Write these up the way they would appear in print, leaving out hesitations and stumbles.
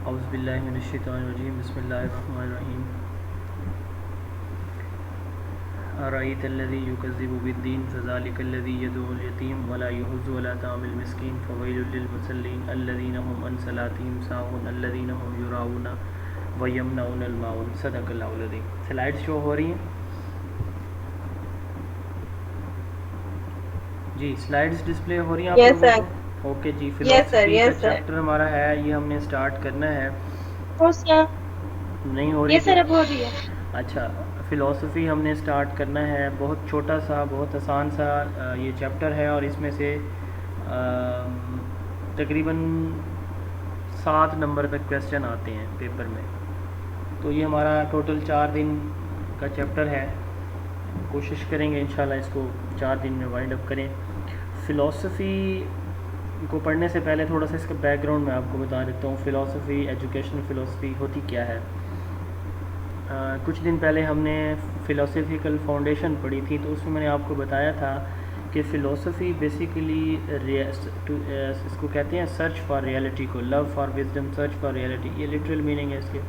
اعوذ باللہ من الشیطان الرجیم بسم اللہ الرحمن الرحیم ارأیت الذی یکذب بالدین فذلک الذی یدعو الیتیم ولا یحض علی طعام المسکین فویل للمصلین الذین هم عن صلاتهم ساہون الذین هم یراؤون ویمنعون الماعون صدق اللہ العظیم۔ سلائڈ شو ہو رہی ہیں جی؟ سلائڈز ڈسپلے ہو رہی ہیں آپ یس لوگوں سر، کو؟ اوکے جی، یس سر، فلاسفی کا یس سر، چیپٹر ہمارا ہے، یہ ہم نے سٹارٹ کرنا ہے۔ نہیں ہو رہی یس کہ سر اب ہو رہی ہے۔ اچھا، فلاسفی ہم نے سٹارٹ کرنا ہے، بہت چھوٹا سا بہت آسان سا یہ چیپٹر ہے، اور اس میں سے تقریباً 7 نمبر تک کویسچن آتے ہیں پیپر میں، تو یہ ہمارا ٹوٹل 4 دن کا چیپٹر ہے۔ کوشش کریں گے انشاءاللہ اس کو 4 دن میں وائنڈ اپ کریں۔ فلاسفی کو پڑھنے سے پہلے تھوڑا سا اس کا بیک گراؤنڈ میں آپ کو بتا دیتا ہوں۔ فلاسفی، ایجوکیشن فلاسفی ہوتی کیا ہے؟ کچھ دن پہلے ہم نے فلاسفیکل فاؤنڈیشن پڑھی تھی، تو اس میں نے آپ کو بتایا تھا کہ فلاسفی بیسیکلی اس کو کہتے ہیں سرچ فار ریئلٹی کو، love for wisdom, search for reality, یہ لٹرل میننگ ہے اس کے۔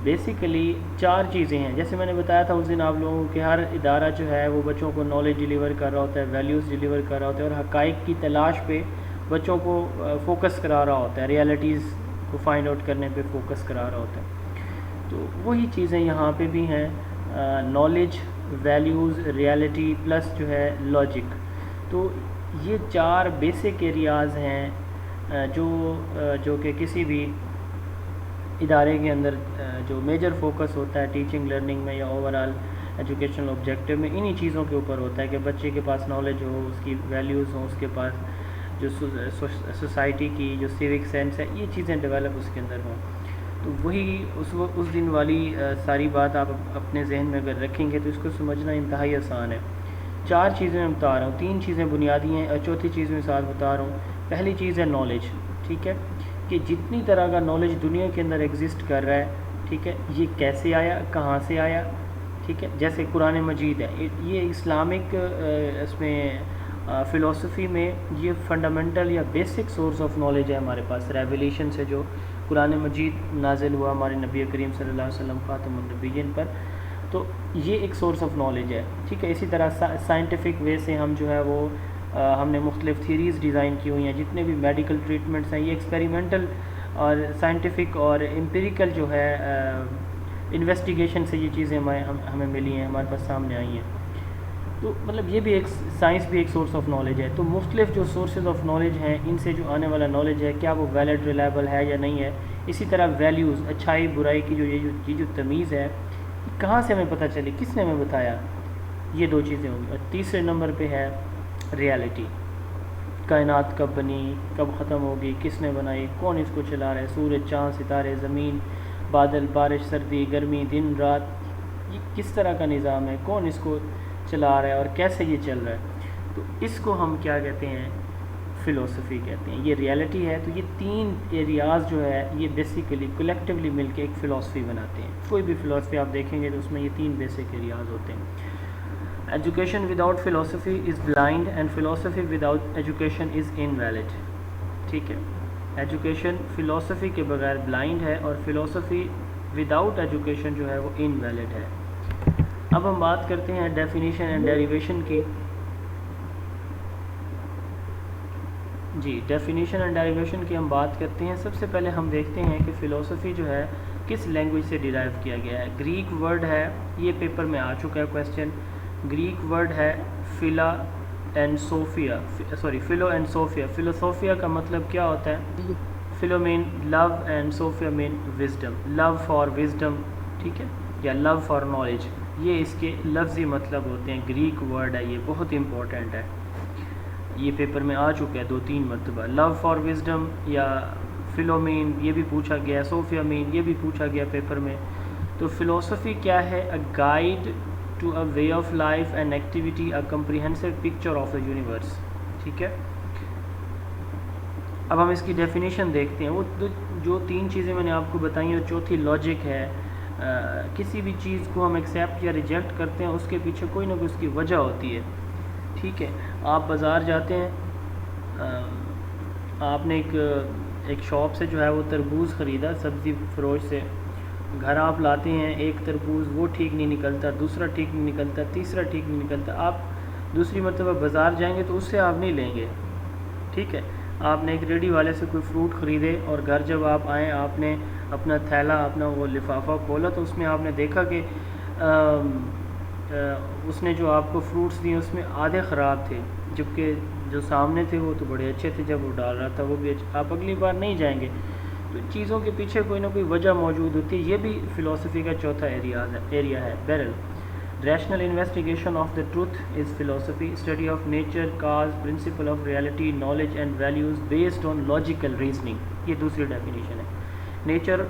بیسیکلی 4 چیزیں ہیں، جیسے میں نے بتایا تھا اس دن آپ لوگوں کہ ہر ادارہ جو ہے وہ بچوں کو نالج ڈیلیور کر رہا ہوتا ہے، ویلیوز ڈیلیور کر رہا ہوتا ہے، اور حقائق کی تلاش پہ بچوں کو فوکس کرا رہا ہوتا ہے، ریئلٹیز کو فائنڈ آؤٹ کرنے پہ فوکس کرا رہا ہوتا ہے۔ تو وہی چیزیں یہاں پہ بھی ہیں، نالج، ویلیوز، ریئلٹی پلس جو ہے لاجک۔ تو یہ 4 بیسک ایریاز ہیں جو کہ کسی بھی ادارے کے اندر جو میجر فوکس ہوتا ہے ٹیچنگ لرننگ میں یا اوور آل ایجوکیشنل آبجیکٹیو میں، انہی چیزوں کے اوپر ہوتا ہے کہ بچے کے پاس نالج ہو، اس کی ویلیوز ہوں، اس کے پاس جو سوسائٹی کی جو سیوک سینس ہے، یہ چیزیں ڈیولپ اس کے اندر ہوں۔ تو وہی اس دن والی ساری بات آپ اپنے ذہن میں اگر رکھیں گے تو اس کو سمجھنا انتہائی آسان ہے۔ 4 چیزیں میں بتا رہا ہوں، 3 چیزیں بنیادی ہیں اور چوتھی چیز میں ساتھ بتا رہا ہوں۔ پہلی چیز ہے نالج، ٹھیک ہے، کہ جتنی طرح کا نالج دنیا کے اندر ایگزسٹ کر رہا ہے، ٹھیک ہے، یہ کیسے آیا، کہاں سے آیا، ٹھیک ہے۔ جیسے قرآن مجید ہے، یہ اسلامک اس میں فلاسفی میں یہ فنڈامنٹل یا بیسک سورس آف نالج ہے ہمارے پاس، ریویلیشن سے جو قرآن مجید نازل ہوا ہمارے نبی کریم صلی اللہ علیہ وسلم خاتم النبیین پر، تو یہ ایک سورس آف نالج ہے، ٹھیک ہے۔ اسی طرح سائنٹیفک وے سے ہم جو ہے وہ ہم نے مختلف تھیریز ڈیزائن کی ہوئی ہیں، جتنے بھی میڈیکل ٹریٹمنٹس ہیں یہ ایکسپیریمنٹل اور سائنٹیفک اور امپیریکل جو ہے انویسٹیگیشن سے یہ چیزیں ہمیں ملی ہیں، ہمارے پاس سامنے آئی ہیں۔ تو مطلب یہ بھی ایک سائنس بھی ایک سورس آف نالج ہے۔ تو مختلف جو سورسز آف نالج ہیں، ان سے جو آنے والا نالج ہے کیا وہ ویلڈ ریلائبل ہے یا نہیں ہے۔ اسی طرح ویلیوز، اچھائی برائی کی یہ جو تمیز ہے، کہاں سے ہمیں پتہ چلی، کس نے ہمیں بتایا، یہ 2 چیزیں ہوں گی۔ اور تیسرے نمبر پہ ہے ریالٹی، کائنات کب بنی، کب ختم ہوگی، کس نے بنائی، کون اس کو چلا رہا ہے، سورج، چاند، ستارے، زمین، بادل، بارش، سردی، گرمی، دن، رات، یہ کس طرح کا نظام ہے، کون اس کو چلا رہا ہے اور کیسے یہ چل رہا ہے۔ تو اس کو ہم کیا کہتے ہیں؟ فلاسفی کہتے ہیں۔ یہ ریالٹی ہے۔ تو یہ 3 ایریاز جو ہے یہ بیسیکلی کلیکٹیولی مل کے ایک فلاسفی بناتے ہیں۔ کوئی بھی فلاسفی آپ دیکھیں گے تو اس میں یہ 3 بیسک ایریاز ہوتے ہیں۔ Education without philosophy is blind and philosophy without education is invalid, ٹھیک ہے۔ ایجوکیشن فلاسفی کے بغیر بلائنڈ ہے، اور فلاسفی وداؤٹ ایجوکیشن جو ہے وہ انویلڈ ہے۔ اب ہم بات کرتے ہیں ڈیفینیشن اینڈ ڈیریویشن کی۔ جی، ڈیفینیشن اینڈ ڈیریویشن کی ہم بات کرتے ہیں۔ سب سے پہلے ہم دیکھتے ہیں کہ فلاسفی جو ہے کس لینگویج سے ڈیرائیو کیا گیا ہے۔ گریک ورڈ ہے، یہ پیپر میں آ چکا ہے کویسچن۔ گریک ورڈ ہے فلو اینڈ صوفیہ۔ فلوسوفیا کا مطلب کیا ہوتا ہے؟ Philo means love and sophia means wisdom, love for wisdom, ٹھیک ہے، یا لو فار نالج، یہ اس کے لفظی مطلب ہوتے ہیں۔ گریک ورڈ ہے، یہ بہت امپورٹنٹ ہے، یہ پیپر میں آ چکا ہے 2-3 مرتبہ۔ لو فار وزڈم یا فلو مین یہ بھی پوچھا گیا ہے، صوفیہ مین یہ بھی پوچھا گیا پیپر میں۔ تو فلاسفی کیا ہے؟ A guide to a way of life and activity, a comprehensive picture of the universe, ٹھیک ہے۔ اب ہم اس کی ڈیفینیشن دیکھتے ہیں۔ وہ جو 3 چیزیں میں نے آپ کو بتائی ہیں، اور چوتھی لاجک ہے۔ کسی بھی چیز کو ہم ایکسیپٹ یا ریجیکٹ کرتے ہیں اس کے پیچھے کوئی نہ کوئی اس کی وجہ ہوتی ہے، ٹھیک ہے۔ آپ بازار جاتے ہیں، آپ نے ایک ایک شاپ سے جو ہے وہ تربوز خریدا سبزی فروش سے. گھر آپ لاتے ہیں ایک تربوز وہ ٹھیک نہیں نکلتا, دوسرا ٹھیک نہیں نکلتا, تیسرا ٹھیک نہیں نکلتا. آپ دوسری مرتبہ بازار جائیں گے تو اس سے آپ نہیں لیں گے. ٹھیک ہے, آپ نے ایک ریڈی والے سے کوئی فروٹ خریدے اور گھر جب آپ آئیں آپ نے اپنا تھیلا اپنا وہ لفافہ کھولا تو اس میں آپ نے دیکھا کہ اس نے جو آپ کو فروٹس دیے اس میں آدھے خراب تھے, جبکہ جو سامنے تھے وہ تو بڑے اچھے تھے. جب وہ ڈال رہا تھا وہ بھی آپ اگلی بار نہیں جائیں گے. تو چیزوں کے پیچھے کوئی نہ کوئی وجہ موجود ہوتی ہے. یہ بھی فلاسفی کا چوتھا ایریا ہے. Barrel rational investigation of the truth is philosophy, study of nature, cause, principle of reality, knowledge and values based on logical reasoning. یہ دوسری ڈیفینیشن ہے. نیچر,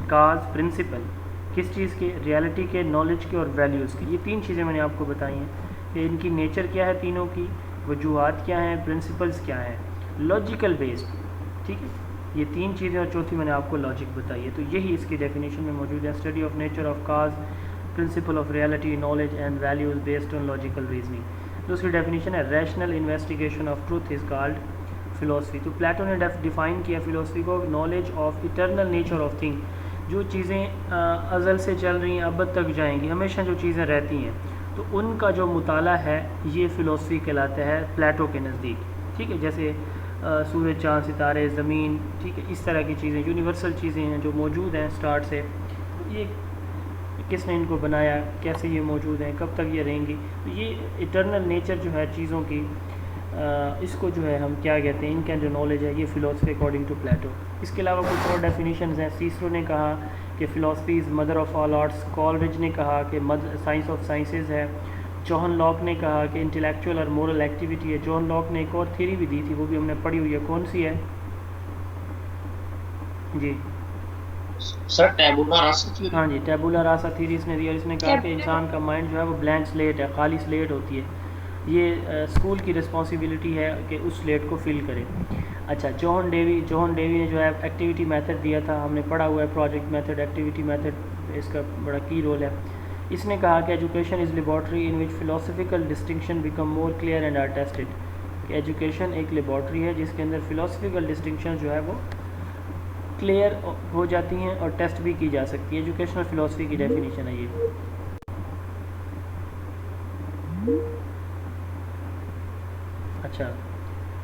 کاز, پرنسپل کس چیز کے, ریالٹی کے, نالج کے اور ویلیوز کے. یہ تین چیزیں میں نے آپ کو بتائی ہیں کہ ان کی نیچر کیا ہے, تینوں کی وجوہات کیا ہیں, پرنسپلز کیا ہیں, لاجیکل بیسڈ. ٹھیک ہے, یہ تین چیزیں اور چوتھی میں نے آپ کو لاجک بتائی ہے. تو یہی اس کی ڈیفینیشن میں موجود ہے. Study of nature, of cause, principle of reality, knowledge and values based on logical reasoning. دوسری ڈیفینیشن ہے rational investigation of truth is called philosophy. تو پلیٹو نے ڈیفائن کیا فلاسفی کو, knowledge of eternal nature of thing. جو چیزیں ازل سے چل رہی ہیں ابد تک جائیں گی, ہمیشہ جو چیزیں رہتی ہیں تو ان کا جو مطالعہ ہے یہ فلاسفی کہلاتا ہے پلیٹو کے نزدیک. ٹھیک ہے, جیسے سورج, چاند, ستارے, زمین. ٹھیک ہے, اس طرح کی چیزیں یونیورسل چیزیں ہیں جو موجود ہیں اسٹارٹ سے. یہ کس نے ان کو بنایا, کیسے یہ موجود ہیں, کب تک یہ رہیں گی. تو یہ ایٹرنل نیچر جو ہے چیزوں کی, اس کو جو ہے ہم کیا کہتے ہیں, ان کا جو نالج ہے یہ فلاسفی اکارڈنگ ٹو پلیٹو. اس کے علاوہ کچھ اور ڈیفینیشنز ہیں. سیسرو نے کہا کہ philosophy is mother of all arts. Coleridge نے کہا کہ سائنس آف سائنسز ہے. جوہن لاک نے کہا کہ انٹلیکچوئل اور مورل ایکٹیویٹی ہے. جوہن لاک نے ایک اور تھیوری بھی دی تھی, وہ بھی ہم نے پڑھی ہوئی ہے. کون سی ہے جی سر؟ Tabula راسا theory. ہاں جی, ٹیبولا راسا تھیوری اس نے دی. اور اس نے کہا کہ انسان کا مائنڈ جو ہے وہ بلینک سلیٹ ہے, خالی سلیٹ ہوتی ہے. یہ اسکول کی رسپانسبلٹی ہے کہ اس سلیٹ کو فل کرے. اچھا, جوہن ڈیوی نے جو ہے ایکٹیویٹی میتھڈ دیا تھا, ہم نے پڑھا ہوا ہے پروجیکٹ میتھڈ, ایکٹیویٹی میتھڈ, اس کا بڑا کی رول ہے. اس نے کہا کہ education is laboratory in which philosophical distinction become more clear and are tested. کہ ایجوکیشن ایک لیبارٹری ہے جس کے اندر فلاسفیکل ڈسٹنکشن جو ہے وہ کلیئر ہو جاتی ہیں اور ٹیسٹ بھی کی جا سکتی ہے. ایجوکیشنل فلاسفی کی ڈیفینیشن ہے یہ. اچھا,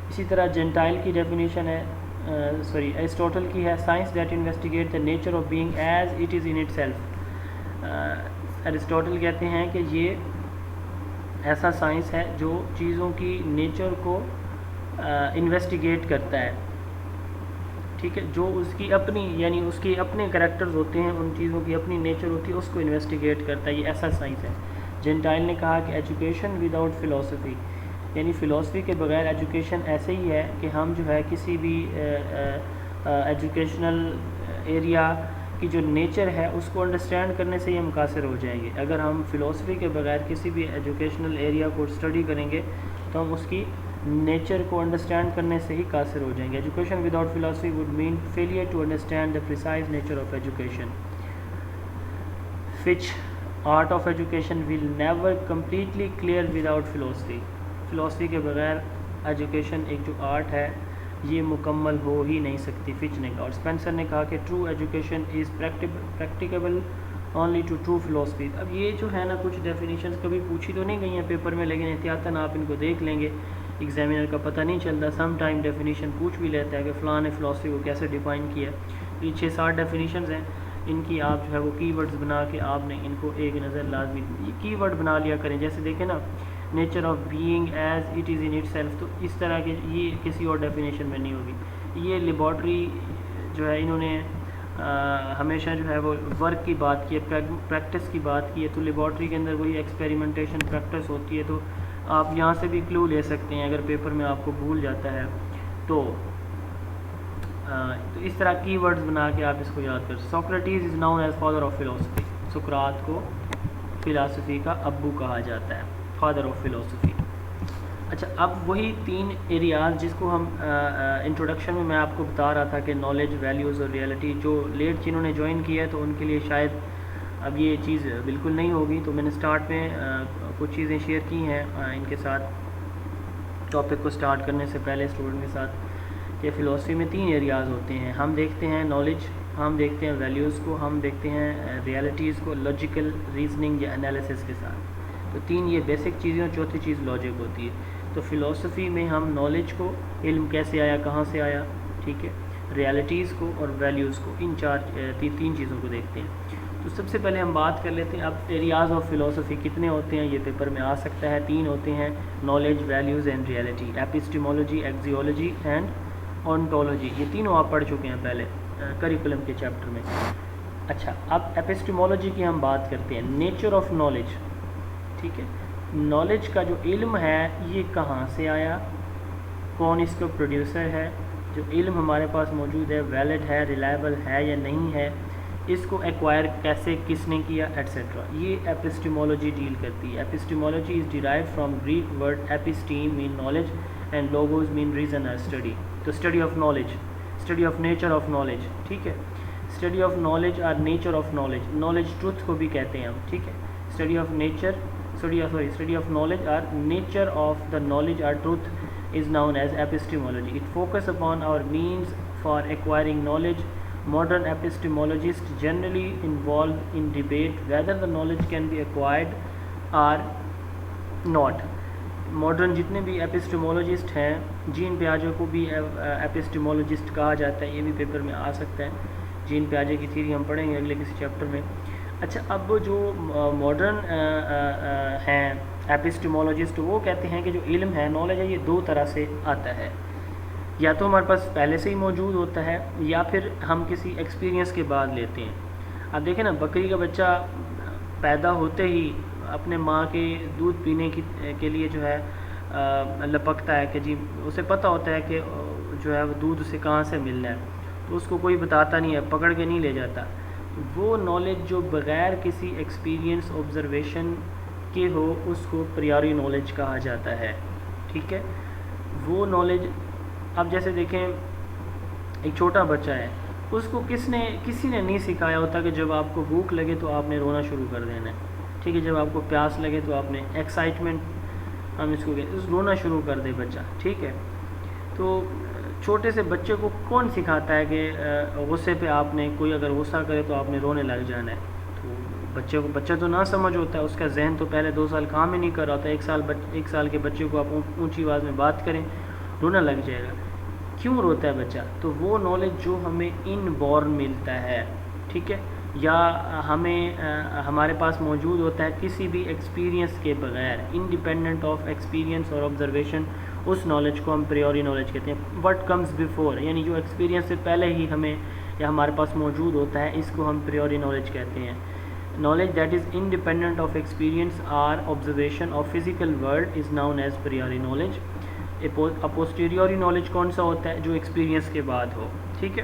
اسی طرح جنٹائل کی ڈیفینیشن ہے, ایرسٹوٹل کی ہے, science that investigate the nature of being as it is in it self. Aristotle کہتے ہیں کہ یہ ایسا سائنس ہے جو چیزوں کی نیچر کو انویسٹیگیٹ کرتا ہے. ٹھیک ہے, جو اس کی اپنی یعنی اس کے اپنے کریکٹرز ہوتے ہیں, ان چیزوں کی اپنی نیچر ہوتی ہے, اس کو انویسٹیگیٹ کرتا ہے. یہ ایسا سائنس ہے. جنٹائل نے کہا کہ ایجوکیشن وداؤٹ فلاسفی, یعنی فلاسفی کے بغیر ایجوکیشن ایسے ہی ہے کہ ہم جو ہے کسی بھی ایجوکیشنل ایریا کی جو نیچر ہے اس کو انڈرسٹینڈ کرنے سے ہی ہم قاصر ہو جائیں گے. اگر ہم فلاسفی کے بغیر کسی بھی ایجوکیشنل ایریا کو اسٹڈی کریں گے تو ہم اس کی نیچر کو انڈرسٹینڈ کرنے سے ہی قاصر ہو جائیں گے. Education without philosophy would mean failure to understand the precise nature of education. which art of education will never completely clear without philosophy. Philosophy کے بغیر ایجوکیشن ایک جو آرٹ ہے یہ مکمل ہو ہی نہیں سکتی. فچ نے کہا. اور اسپینسر نے کہا کہ true education is practicable only to true philosophy. اب یہ جو ہے نا کچھ ڈیفینیشنز کبھی پوچھی تو نہیں گئی ہیں پیپر میں, لیکن احتیاطاً آپ ان کو دیکھ لیں گے. ایگزامینر کا پتہ نہیں چلتا, سم ٹائم ڈیفینیشن پوچھ بھی لیتا ہے کہ فلاں نے فلاسفی کو کیسے ڈیفائن کیا ہے. یہ 6-7 ڈیفینیشنز ہیں, ان کی آپ جو ہے وہ کی ورڈز بنا کے آپ نے ان کو ایک نظر لازمی یہ کی ورڈ بنا لیا کریں. جیسے دیکھیں نا, nature of being as it is in it self, تو اس طرح کے یہ کسی اور ڈیفینیشن میں نہیں ہوگی. یہ لیبارٹری جو ہے انہوں نے ہمیشہ جو ہے وہ ورک کی بات کی ہے, پریکٹس کی بات کی ہے. تو لیبارٹری کے اندر وہی ایکسپیریمنٹیشن پریکٹس ہوتی ہے. تو آپ یہاں سے بھی کلو لے سکتے ہیں اگر پیپر میں آپ کو بھول جاتا ہے تو اس طرح کی ورڈز بنا کے آپ اس کو یاد کر. Socrates is known as father of philosophy. سقراط کو فلاسفی کا ابو کہا جاتا ہے, فادر آف فلاسفی. اچھا, اب وہی 3 ایریاز جس کو ہم انٹروڈکشن میں آپ کو بتا رہا تھا کہ نالج, ویلیوز اور ریئلٹی, جو لیٹ جنہوں نے جوائن کیا ہے تو ان کے لیے شاید اب یہ چیز بالکل نہیں ہوگی. تو میں نے سٹارٹ میں کچھ چیزیں شیئر کی ہیں ان کے ساتھ ٹاپک کو سٹارٹ کرنے سے پہلے اسٹوڈنٹ کے ساتھ, کہ فلسفی میں 3 ایریاز ہوتے ہیں. ہم دیکھتے ہیں نالج، ہم دیکھتے ہیں ویلیوز کو، ہم دیکھتے ہیں ریالٹیز کو لاجیکل ریزننگ یا انالیسس کے ساتھ. تو 3 یہ بیسک چیزیں، اور چوتھی چیز لاجک ہوتی ہے. تو فلسفی میں ہم نالج کو، علم کیسے آیا، کہاں سے آیا، ٹھیک ہے، ریالٹیز کو اور ویلیوز کو، ان تین چیزوں کو دیکھتے ہیں. تو سب سے پہلے ہم بات کر لیتے ہیں اب ایریاز آف فلسفی کتنے ہوتے ہیں. یہ پیپر میں آ سکتا ہے. 3 ہوتے ہیں: knowledge, values and reality. Epistemology, axiology and ontology. یہ تینوں آپ پڑھ چکے ہیں پہلے کریکولم کے چیپٹر میں. اچھا، اب ایپسٹیمولوجی کی ہم بات کرتے ہیں. نیچر آف نالج، ٹھیک ہے، نالج کا جو علم ہے یہ کہاں سے آیا، کون اس کا پروڈیوسر ہے، جو علم ہمارے پاس موجود ہے ویلڈ ہے، ریلائبل ہے یا نہیں ہے، اس کو ایکوائر کیسے، کس نے کیا، ایٹسیٹرا. یہ ایپسٹیمولوجی ڈیل کرتی ہے. Epistemology is derive from Greek word episteme mean knowledge and logos mean reason اور اسٹڈی. تو study of knowledge, study of nature of knowledge, ٹھیک ہے. اسٹڈی آف نالج اور nature of knowledge, knowledge truth کو بھی کہتے ہیں ہم، ٹھیک ہے. Study of nature, study of knowledge اور نیچر آف دا نالج اور truth is known as epistemology. It focuses upon our means for acquiring knowledge. Modern epistemologists generally involved in debate whether the knowledge can be acquired or not. Modern جتنے بھی ایپسٹیمولوجسٹ ہیں، جین پیاجے کو بھی ایپسٹیمولوجسٹ کہا جاتا ہے. یہ بھی پیپر میں آ سکتا ہے. جین پیاجے کی تھیوری ہم پڑھیں گے اگلے کسی چیپٹر میں. اچھا، اب جو ماڈرن ہیں ایپسٹیمولوجسٹ، وہ کہتے ہیں کہ جو علم ہے، نالج ہے، یہ 2 طرح سے آتا ہے. یا تو ہمارے پاس پہلے سے ہی موجود ہوتا ہے، یا پھر ہم کسی ایکسپیرینس کے بعد لیتے ہیں. اب دیکھیں نا، بکری کا بچہ پیدا ہوتے ہی اپنے ماں کے دودھ پینے کے لیے جو ہے لپکتا ہے کہ جی، اسے پتہ ہوتا ہے کہ جو ہے وہ دودھ اسے کہاں سے ملنا ہے. تو اس کو کوئی بتاتا نہیں ہے، پکڑ کے نہیں لے جاتا. وہ نالج جو بغیر کسی ایکسپیرینس، آبزرویشن کے ہو، اس کو پریاری نالج کہا جاتا ہے. ٹھیک ہے، وہ نالج. اب جیسے دیکھیں، ایک چھوٹا بچہ ہے، اس کو کسی نے نہیں سکھایا ہوتا کہ جب آپ کو بھوک لگے تو آپ نے رونا شروع کر دینا ہے. ٹھیک ہے، جب آپ کو پیاس لگے تو آپ نے ایکسائٹمنٹ، ہم اس کو رونا شروع کر دے بچہ. ٹھیک ہے، تو چھوٹے سے بچے کو کون سکھاتا ہے کہ غصے پہ آپ نے، کوئی اگر غصہ کرے تو آپ نے رونے لگ جانا ہے. تو بچہ تو نہ سمجھ ہوتا ہے، اس کا ذہن تو پہلے 2 سال کام ہی نہیں کر رہا ہوتا. 1 سال کے بچے کو آپ اونچی آواز میں بات کریں، رونا لگ جائے گا. کیوں روتا ہے بچہ؟ تو وہ نالج جو ہمیں ان بورن ملتا ہے، ٹھیک ہے، یا ہمارے پاس موجود ہوتا ہے کسی بھی ایکسپیرینس کے بغیر، انڈیپینڈنٹ آف ایکسپیرینس اور آبزرویشن، اس نالج کو ہم پریوری نالج کہتے ہیں. وٹ کمز بیفور، یعنی جو ایکسپیرینس سے پہلے ہی ہمیں یا ہمارے پاس موجود ہوتا ہے، اس کو ہم پریوری نالج کہتے ہیں. Knowledge that is independent of experience اور observation of physical world is known as priori knowledge. Posteriori knowledge کون سا ہوتا ہے؟ جو ایکسپیرینس کے بعد ہو. ٹھیک ہے،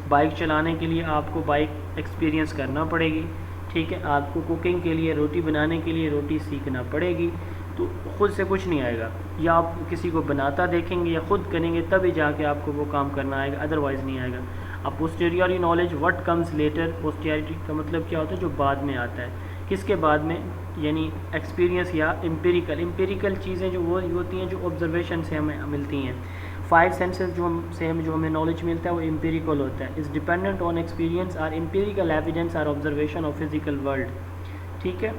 بائک چلانے کے لیے آپ کو بائک ایکسپیرینس کرنا پڑے گی. ٹھیک ہے، آپ کو کوکنگ کے لیے، روٹی بنانے کے لیے روٹی سیکھنا پڑے گی. تو خود سے کچھ نہیں آئے گا، یا آپ کسی کو بناتا دیکھیں گے یا خود کریں گے تبھی جا کے آپ کو وہ کام کرنا آئے گا، ادروائز نہیں آئے گا. اب پوسٹیریوری نالج، وٹ کمز لیٹر، پوسٹیریٹی کا مطلب کیا ہوتا ہے؟ جو بعد میں آتا ہے. کس کے بعد میں؟ یعنی ایکسپیرینس یا امپیریکل چیزیں جو وہ ہوتی ہیں جو آبزرویشن سے ہمیں ملتی ہیں. 5 سینسز جو ہمیں نالج ملتا ہے وہ امپیریکل ہوتا ہے. از ڈیپینڈنٹ آن ایکسپیرینس اور امپیریکل ایویڈنس اور آبزرویشن آف فزیکل ورلڈ. ٹھیک ہے.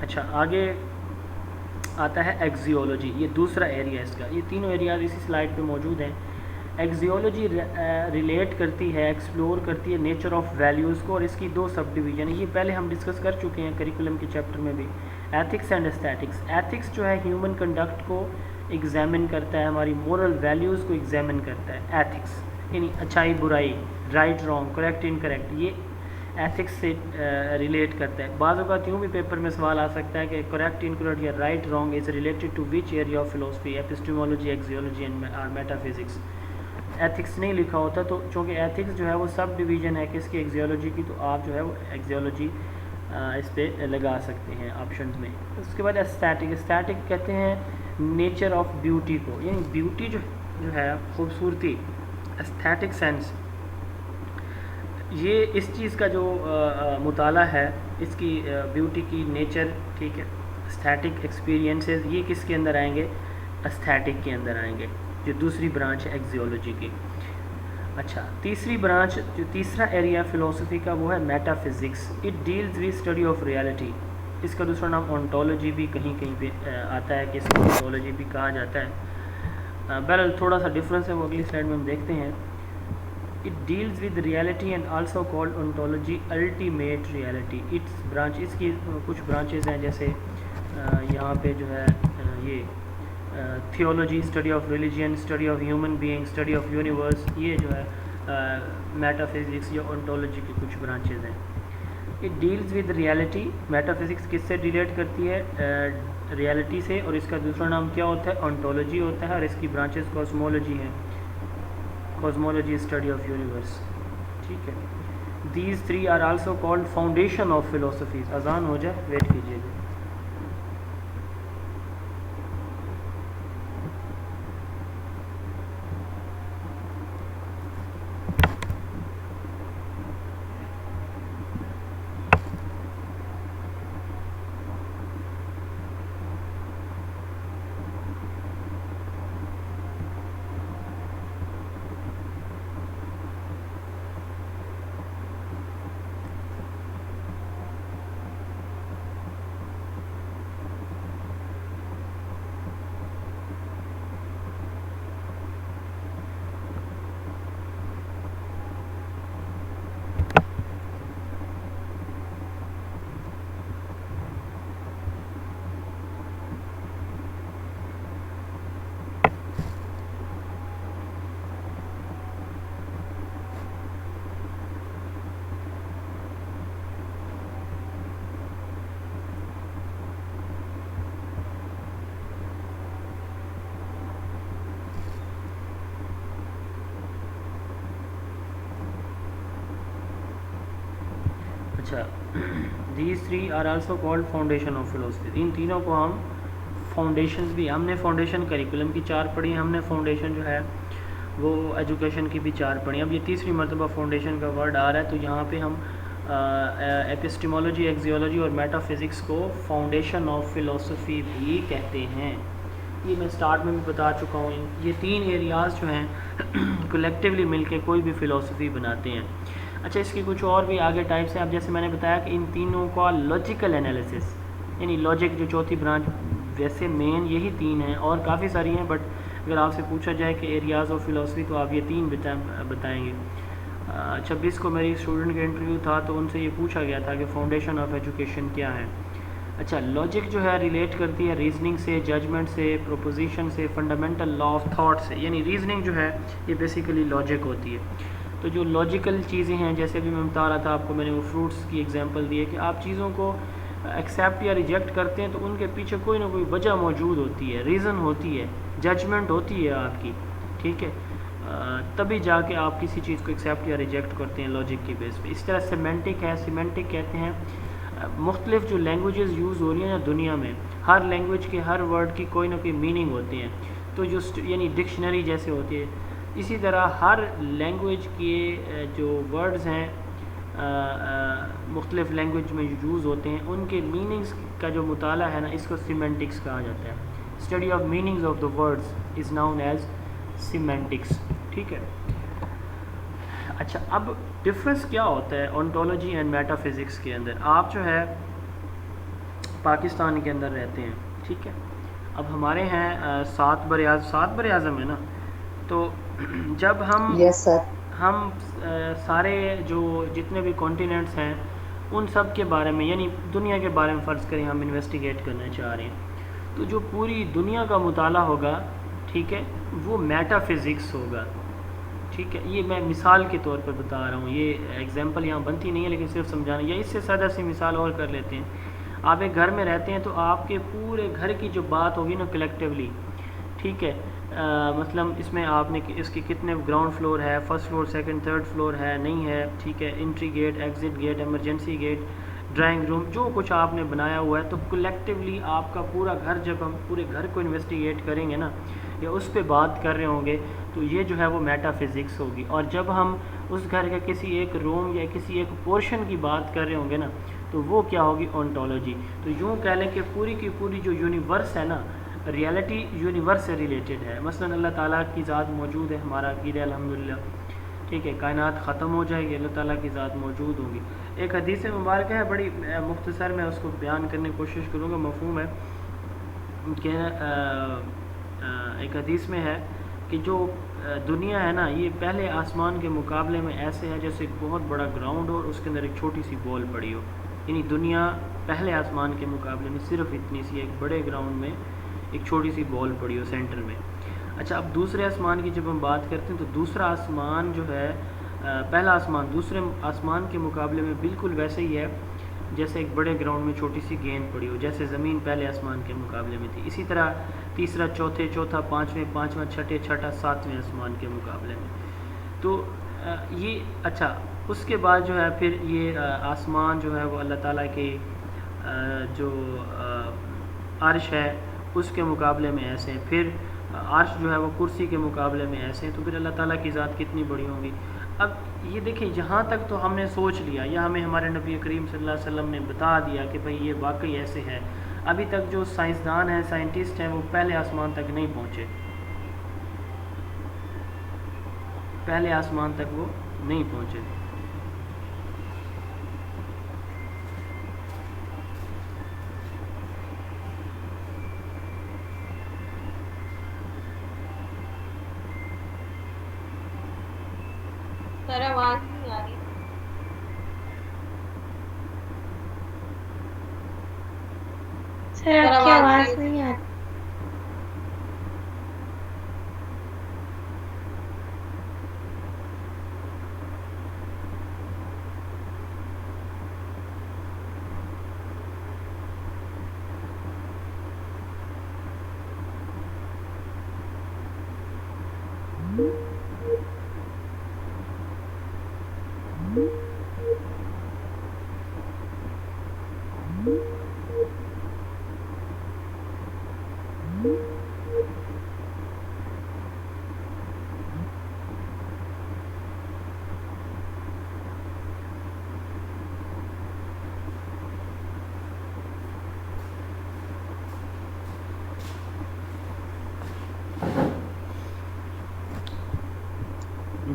اچھا، آگے آتا ہے ایگزیولوجی. یہ دوسرا ایریا اس کا. یہ تینوں ایریاز اسی سلائڈ پہ موجود ہیں. ایگزیولوجی ریلیٹ کرتی ہے، ایکسپلور کرتی ہے نیچر آف ویلیوز کو، اور اس کی 2 سب ڈویژن ہیں. یہ پہلے ہم ڈسکس کر چکے ہیں کریکولم کے چیپٹر میں بھی. Ethics and aesthetics. ایتھکس جو ہے ہیومن کنڈکٹ کو ایگزامن کرتا ہے، ہماری مورل ویلیوز کو ایگزامن کرتا ہے. ایتھکس یعنی اچھائی برائی، رائٹ رانگ، کریکٹ انکریکٹ، یہ ایتھکس سے ریلیٹ کرتا ہے. بعض اوقات یوں بھی پیپر میں سوال آ سکتا ہے کہ کریکٹ انکریکٹ یا right wrong is related to which area of philosophy, epistemology, axiology and metaphysics. Ethics نہیں لکھا ہوتا، تو چونکہ ایتھکس جو ہے وہ سب ڈویژن ہے کس کی؟ ایگزیولوجی کی. تو آپ جو ہے وہ ایگزیولوجی اس پہ لگا سکتے ہیں آپشنز میں. اس کے بعد ایستھیٹک. ایستھیٹک کہتے ہیں نیچر آف بیوٹی کو، یعنی بیوٹی جو ہے خوبصورتی، ایستھیٹک سینس، یہ اس چیز کا جو مطالعہ ہے، اس کی بیوٹی کی نیچر. ٹھیک ہے، ایستھیٹک ایکسپیرینسز، یہ کس کے اندر آئیں گے؟ ایستھیٹک کے اندر آئیں گے. جو دوسری برانچ ہے ایکزیولوجی کی. اچھا, تیسری برانچ جو تیسرا ایریا فلسفی کا وہ ہے metaphysics. It deals with study of reality. اس کا دوسرا نام اونٹولوجی بھی کہیں کہیں پہ آتا ہے کہ اس کو اونٹولوجی بھی کہا جاتا ہے. بہرحال تھوڑا سا ڈفرینس ہے, وہ اگلی سلائڈ میں ہم دیکھتے ہیں. It deals with reality and also called ontology ultimate reality. Its branch, اس کی کچھ برانچز ہیں, جیسے یہاں پہ جو ہے یہ theology, study of religion, study of human being, study of universe. یہ جو ہے میٹا فزکس یا اونٹولوجی کی کچھ برانچز ہیں. It deals with reality. Meta physics کس سے ریلیٹ کرتی ہے؟ ریالٹی سے. اور اس کا دوسرا نام کیا ہوتا ہے؟ اونٹولوجی ہوتا ہے. اور اس کی برانچز کاسمولوجی ہیں. Cosmology, study of universe. ٹھیک ہے. These three are also called foundation of philosophies. اذان ہو جائے, ویٹ کیجیے گا. اچھا, these three are also called foundation of philosophy. ان تینوں کو ہم فاؤنڈیشنز بھی, ہم نے فاؤنڈیشن کریکولم کی 4 پڑھی ہیں, ہم نے فاؤنڈیشن جو ہے وہ ایجوکیشن کی بھی 4 پڑھی. اب یہ تیسری مرتبہ فاؤنڈیشن کا ورڈ آ رہا ہے, تو یہاں پہ ہم ایپسٹیمولوجی, ایکزیولوجی اور میٹا فزکس کو فاؤنڈیشن آف فلاسفی بھی کہتے ہیں. یہ میں سٹارٹ میں بھی بتا چکا ہوں. یہ 3 ایریاز جو ہیں کلیکٹیولی مل کے کوئی بھی فلاسفی بناتے ہیں. اچھا, اس کی کچھ اور بھی آگے ٹائپس ہیں. اب جیسے میں نے بتایا کہ ان تینوں کا لاجیکل انالیسس, یعنی لاجک جو چوتھی برانچ, ویسے مین یہی 3 ہیں, اور کافی ساری ہیں, بٹ اگر آپ سے پوچھا جائے کہ ایریاز آف فلاسفی تو آپ یہ 3 بتائیں گے. 26 کو میری اسٹوڈنٹ کا انٹرویو تھا, تو ان سے یہ پوچھا گیا تھا کہ فاؤنڈیشن آف ایجوکیشن کیا ہے. اچھا, لاجک جو ہے ریلیٹ کرتی ہے ریزننگ سے, ججمنٹ سے, پروپوزیشن سے, فنڈامنٹل لا آف تھاٹ سے. یعنی ریزننگ جو ہے یہ بیسیکلی لاجک ہوتی ہے. تو جو لاجیکل چیزیں ہیں, جیسے ابھی میں بتا رہا تھا آپ کو, میں نے وہ فروٹس کی ایگزامپل دی ہے کہ آپ چیزوں کو ایکسیپٹ یا ریجیکٹ کرتے ہیں تو ان کے پیچھے کوئی نہ کوئی وجہ موجود ہوتی ہے, ریزن ہوتی ہے, ججمنٹ ہوتی ہے آپ کی. ٹھیک ہے, تبھی جا کے آپ کسی چیز کو ایکسیپٹ یا ریجیکٹ کرتے ہیں لاجک کی بیس پہ. اس طرح سیمینٹک ہے. سیمینٹک کہتے ہیں مختلف جو لینگویجز یوز ہو رہی ہیں نا دنیا میں, ہر لینگویج کے ہر ورڈ کی کوئی نہ کوئی میننگ ہوتی ہیں. تو جو یعنی ڈکشنری جیسے ہوتی ہے, اسی طرح ہر لینگویج کے جو ورڈز ہیں مختلف لینگویج میں یوز ہوتے ہیں, ان کے میننگز کا جو مطالعہ ہے نا, اس کو سیمینٹکس کہا جاتا ہے. Study of meanings of the words is known as semantics. ٹھیک ہے. اچھا, اب ڈفرینس کیا ہوتا ہے اونٹولوجی اینڈ میٹا فزکس کے اندر؟ آپ جو ہے پاکستان کے اندر رہتے ہیں, ٹھیک ہے. اب ہمارے ہیں 7 بر اعظم ہے نا, تو جب ہم سارے جو جتنے بھی کانٹیننٹس ہیں ان سب کے بارے میں, یعنی دنیا کے بارے میں فرض کریں ہم انویسٹیگیٹ کرنا چاہ رہے ہیں, تو جو پوری دنیا کا مطالعہ ہوگا, ٹھیک ہے, وہ میٹا فزکس ہوگا. ٹھیک ہے, یہ میں مثال کے طور پر بتا رہا ہوں, یہ ایگزامپل یہاں بنتی نہیں ہے لیکن صرف سمجھانا. یا اس سے سادہ سی مثال اور کر لیتے ہیں. آپ ایک گھر میں رہتے ہیں, تو آپ کے پورے گھر کی جو بات ہوگی نا کلیکٹیولی, ٹھیک ہے, مثلا اس میں آپ نے اس کے کتنے گراؤنڈ فلور ہے, first floor, second, third floor ہے, نہیں ہے, ٹھیک ہے, entry gate, exit gate, emergency gate, drawing room, جو کچھ آپ نے بنایا ہوا ہے, تو کلیکٹیولی آپ کا پورا گھر, جب ہم پورے گھر کو انویسٹیگیٹ کریں گے نا, یا اس پہ بات کر رہے ہوں گے, تو یہ جو ہے وہ میٹا فزکس ہوگی. اور جب ہم اس گھر کے کسی ایک روم یا کسی ایک پورشن کی بات کر رہے ہوں گے نا, تو وہ کیا ہوگی؟ اونٹولوجی. تو یوں کہہ لیں کہ پوری کی پوری جو یونیورس ہے نا, ریالٹی یونیورس سے ریلیٹڈ ہے. مثلا اللہ تعالیٰ کی ذات موجود ہے، ہمارا عقیدہ الحمدللہ، ٹھیک ہے. کائنات ختم ہو جائے گی، اللہ تعالیٰ کی ذات موجود ہوگی. ایک حدیث مبارکہ ہے، بڑی مختصر میں اس کو بیان کرنے کی کوشش کروں گا. مفہوم ہے کہ ایک حدیث میں ہے کہ جو دنیا ہے نا، یہ پہلے آسمان کے مقابلے میں ایسے ہے جیسے ایک بہت بڑا گراؤنڈ ہو اور اس کے اندر ایک چھوٹی سی بال پڑی ہو. یعنی دنیا پہلے آسمان کے مقابلے میں صرف اتنی سی، ایک بڑے گراؤنڈ میں ایک چھوٹی سی بال پڑی ہو سینٹر میں. اچھا، اب دوسرے آسمان کی جب ہم بات کرتے ہیں تو دوسرا آسمان جو ہے، پہلا آسمان دوسرے آسمان کے مقابلے میں بالکل ویسے ہی ہے جیسے ایک بڑے گراؤنڈ میں چھوٹی سی گیند پڑی ہو، جیسے زمین پہلے آسمان کے مقابلے میں تھی. اسی طرح تیسرا چوتھے، چوتھا پانچویں، پانچواں چھٹے، چھٹا ساتویں آسمان کے مقابلے میں. تو یہ اچھا، اس کے بعد جو ہے پھر یہ آسمان جو ہے وہ اللہ تعالیٰ کے جو عرش ہے اس کے مقابلے میں ایسے ہیں. پھر عرش جو ہے وہ کرسی کے مقابلے میں ایسے ہیں. تو پھر اللہ تعالیٰ کی ذات کتنی بڑی ہوگی. اب یہ دیکھیں، یہاں تک تو ہم نے سوچ لیا، یا ہمیں ہمارے نبی کریم صلی اللہ علیہ وسلم نے بتا دیا کہ بھئی یہ واقعی ایسے ہے. ابھی تک جو سائنسدان ہیں، سائنٹسٹ ہیں، وہ پہلے آسمان تک نہیں پہنچے، پہلے آسمان تک وہ نہیں پہنچے. سر آواز نہیں آ رہی. سر آپ کی آواز نہیں آ رہی.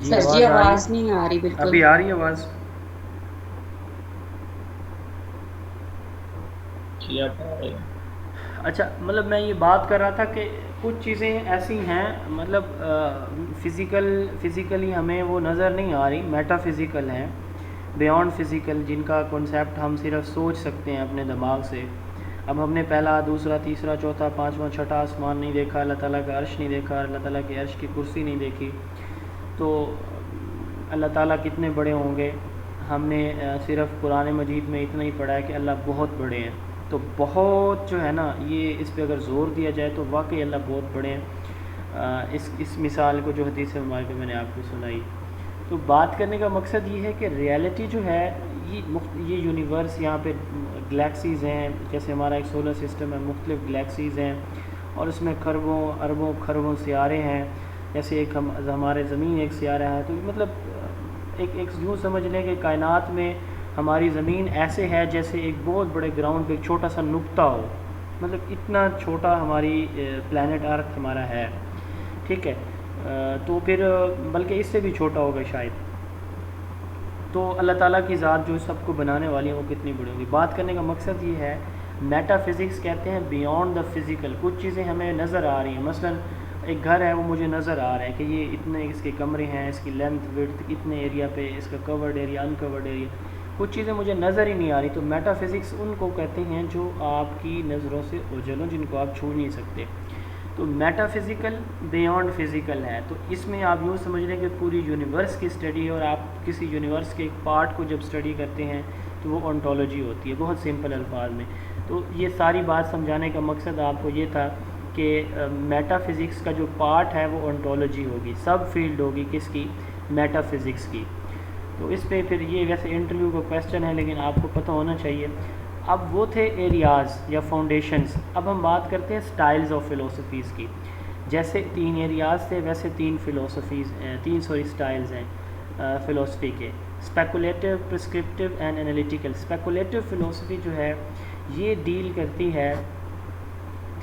سر جی آواز نہیں آ رہی بالکل. ابھی آ رہی ہے آواز؟ اچھا، مطلب میں یہ بات کر رہا تھا کہ کچھ چیزیں ایسی ہیں، مطلب فزیکلی ہمیں وہ نظر نہیں آ رہی، میٹا فزیکل ہیں، بیونڈ فزیکل، جن کا کنسیپٹ ہم صرف سوچ سکتے ہیں اپنے دماغ سے. اب ہم نے پہلا، دوسرا، تیسرا، چوتھا، پانچواں، چھٹا آسمان نہیں دیکھا، اللہ تعالیٰ کا عرش نہیں دیکھا، اللہ تعالیٰ کے عرش کی کرسی نہیں دیکھی. تو اللہ تعالیٰ کتنے بڑے ہوں گے؟ ہم نے صرف قرآن مجید میں اتنا ہی پڑھا ہے کہ اللہ بہت بڑے ہیں. تو بہت جو ہے نا، یہ اس پہ اگر زور دیا جائے تو واقعی اللہ بہت بڑے ہیں. اس مثال کو جو حدیث مبارکہ میں نے آپ کو سنائی، تو بات کرنے کا مقصد یہ ہے کہ ریالٹی جو ہے، یہ یونیورس، یہاں پہ گلیکسیز ہیں، جیسے ہمارا ایک سولر سسٹم ہے، مختلف گلیکسیز ہیں اور اس میں خربوں اربوں خربوں سیارے ہیں. جیسے ایک ہمارے زمین ایک سیارہ ہے. تو مطلب ایک یوں سمجھ لیں کہ کائنات میں ہماری زمین ایسے ہے جیسے ایک بہت بڑے گراؤنڈ پہ ایک چھوٹا سا نقطہ ہو. مطلب اتنا چھوٹا ہماری پلانٹ ارتھ ہمارا ہے، ٹھیک ہے. تو پھر بلکہ اس سے بھی چھوٹا ہوگا شاید. تو اللہ تعالیٰ کی ذات جو سب کو بنانے والی ہے وہ کتنی بڑی ہوگی. بات کرنے کا مقصد یہ ہے، میٹا فزکس کہتے ہیں بیونڈ دا فزیکل. کچھ چیزیں ہمیں نظر آ رہی ہیں، مثلا ایک گھر ہے، وہ مجھے نظر آ رہا ہے کہ یہ اتنے اس کے کمرے ہیں، اس کی لینتھ وڈتھ اتنے ایریا پہ، اس کا کورڈ ایریا، ان کورڈ ایریا. کچھ چیزیں مجھے نظر ہی نہیں آ رہی. تو میٹا فزکس ان کو کہتے ہیں جو آپ کی نظروں سے اوجھل ہوں، جن کو آپ چھو نہیں سکتے. تو میٹا فزیکل بیونڈ فزیکل ہے. تو اس میں آپ یوں سمجھ لیں کہ پوری یونیورس کی اسٹڈی ہے، اور آپ کسی یونیورس کے ایک پارٹ کو جب اسٹڈی کرتے ہیں تو وہ انٹولوجی ہوتی ہے، بہت سمپل الفاظ میں. تو یہ ساری بات سمجھانے کا مقصد آپ کو یہ تھا کہ میٹا فزکس کا جو پارٹ ہے وہ انٹولوجی ہوگی، سب فیلڈ ہوگی کس کی؟ میٹا فزکس کی. تو اس پہ پھر یہ ویسے انٹرویو کا کویسچن ہے لیکن آپ کو پتہ ہونا چاہیے. اب وہ تھے ایریاز یا فاؤنڈیشنز. اب ہم بات کرتے ہیں سٹائلز آف فلسفیز کی. جیسے 3 ایریاز تھے ویسے 3 سٹائلز ہیں فلسفی کے: اسپیکولیٹو، پرسکرپٹیو اینڈ انالیٹیکل. اسپیکولیٹو فلسفی جو ہے یہ ڈیل کرتی ہے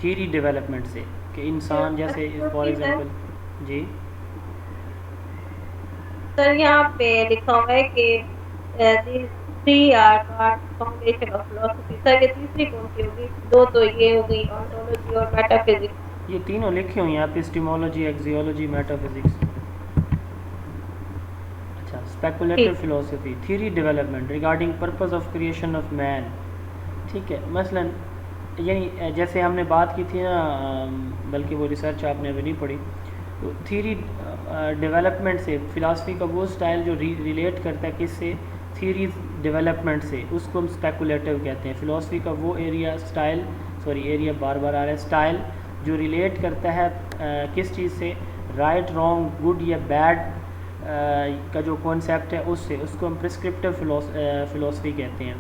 تھیری ڈیولپمنٹ سے کہ انسان جیسے فار ایگزامپل جی سر یہاں پہ لکھا ہوا ہے کہ three are foundation of philosophy. Sir یہ تیسری کون سی ہوگی؟ دو تو یہ ہو گئی آنٹولوجی اور میٹا فزکس. یہ تینوں لکھی ہوئی ہیں اپسٹیمولوجی ایکزیولوجی میٹا فزکس. اچھا speculative philosophy theory development regarding purpose of creation of man. ٹھیک ہے مثلا یعنی جیسے ہم نے بات کی تھی نا بلکہ وہ ریسرچ آپ نے ابھی نہیں پڑھی تو تھیری ڈیولپمنٹ سے فلاسفی کا وہ سٹائل جو ریلیٹ کرتا ہے کس سے تھیریز ڈیولپمنٹ سے اس کو ہم اسپیکولیٹو کہتے ہیں. فلاسفی کا وہ ایریا بار بار آ رہا ہے سٹائل جو ریلیٹ کرتا ہے کس چیز سے رائٹ رانگ گڈ یا بیڈ کا جو کانسیپٹ ہے اس سے اس کو ہم پرسکرپٹیو فلاسفی کہتے ہیں.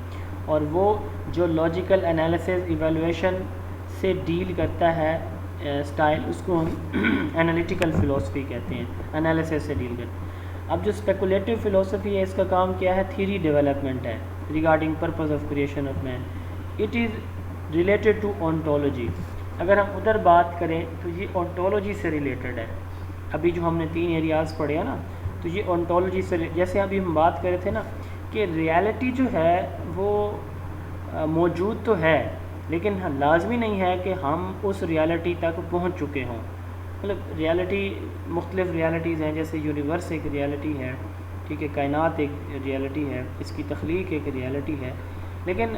اور وہ جو لاجیکل انالیسز ایویلویشن سے ڈیل کرتا ہے سٹائل اس کو ہم انالیٹیکل فلاسفی کہتے ہیں انالیسز سے ڈیل کرتے ہیں. اب جو اسپیکولیٹو فلاسفی ہے اس کا کام کیا ہے تھیری ڈیولپمنٹ ہے regarding purpose of creation of man. It is related to ontology. اگر ہم ادھر بات کریں تو یہ آنٹولوجی سے ریلیٹڈ ہے. ابھی جو ہم نے 3 ایریاز پڑھے ہیں نا تو یہ آنٹولوجی سے جیسے ابھی ہم بات کر رہے تھے نا کہ ریالٹی جو ہے وہ موجود تو ہے لیکن لازمی نہیں ہے کہ ہم اس ریالٹی تک پہنچ چکے ہوں. مطلب ریالٹی مختلف ریالٹیز ہیں جیسے یونیورس ایک ریالٹی ہے ٹھیک ہے کائنات ایک ریالٹی ہے اس کی تخلیق ایک ریالٹی ہے لیکن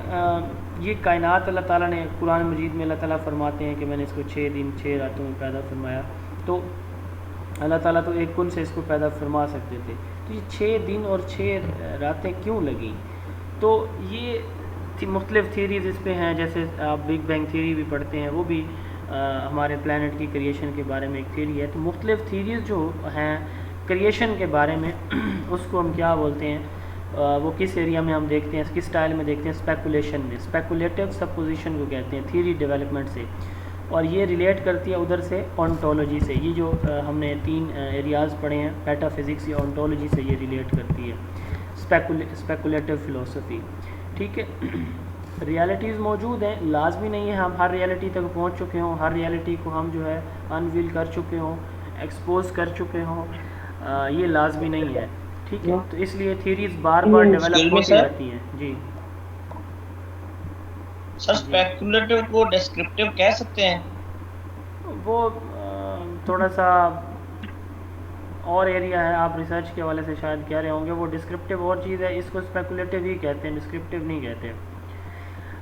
یہ کائنات اللہ تعالیٰ نے قرآن مجید میں اللہ تعالیٰ فرماتے ہیں کہ میں نے اس کو 6 دن 6 راتوں میں پیدا فرمایا. تو اللہ تعالیٰ تو ایک کن سے اس کو پیدا فرما سکتے تھے تو یہ 6 دن اور 6 راتیں کیوں لگیں؟ تو یہ مختلف تھیریز اس پہ ہیں جیسے آپ بگ بینگ تھیری بھی پڑھتے ہیں وہ بھی ہمارے پلانٹ کی کریشن کے بارے میں ایک تھیری ہے. تو مختلف تھیریز جو ہیں کریشن کے بارے میں اس کو ہم کیا بولتے ہیں وہ کس ایریا میں ہم دیکھتے ہیں کس سٹائل میں دیکھتے ہیں اسپیکولیشن میں اسپیکولیٹو سپوزیشن کو کہتے ہیں تھیری ڈیولپمنٹ سے. اور یہ ریلیٹ کرتی ہے ادھر سے آنٹولوجی سے. یہ جو ہم نے 3 ایریاز پڑھے ہیں میٹا فزکس یا آنٹولوجی سے یہ ریلیٹ کرتی ہے اسپیکولیٹو فلاسفی. ٹھیک ہے ریالٹیز موجود ہیں لازمی نہیں ہے ہم ہر ریالٹی تک پہنچ چکے ہوں ہر ریالٹی کو ہم جو ہے انویل کر چکے ہوں ایکسپوز کر چکے ہوں یہ لازمی نہیں ہے. ٹھیک ہے تو اس لیے تھیریز بار بار ڈیولپ ہوتی رہتی ہیں. جی سر اسپیکولیٹو کو ڈسکرپٹیو کہہ سکتے ہیں؟ وہ تھوڑا سا اور ایریا ہے آپ ریسرچ کے حوالے سے شاید کہہ رہے ہوں گے وہ ڈسکرپٹیو اور چیز ہے اس کو اسپیکولیٹو ہی کہتے ہیں ڈسکرپٹیو نہیں کہتے.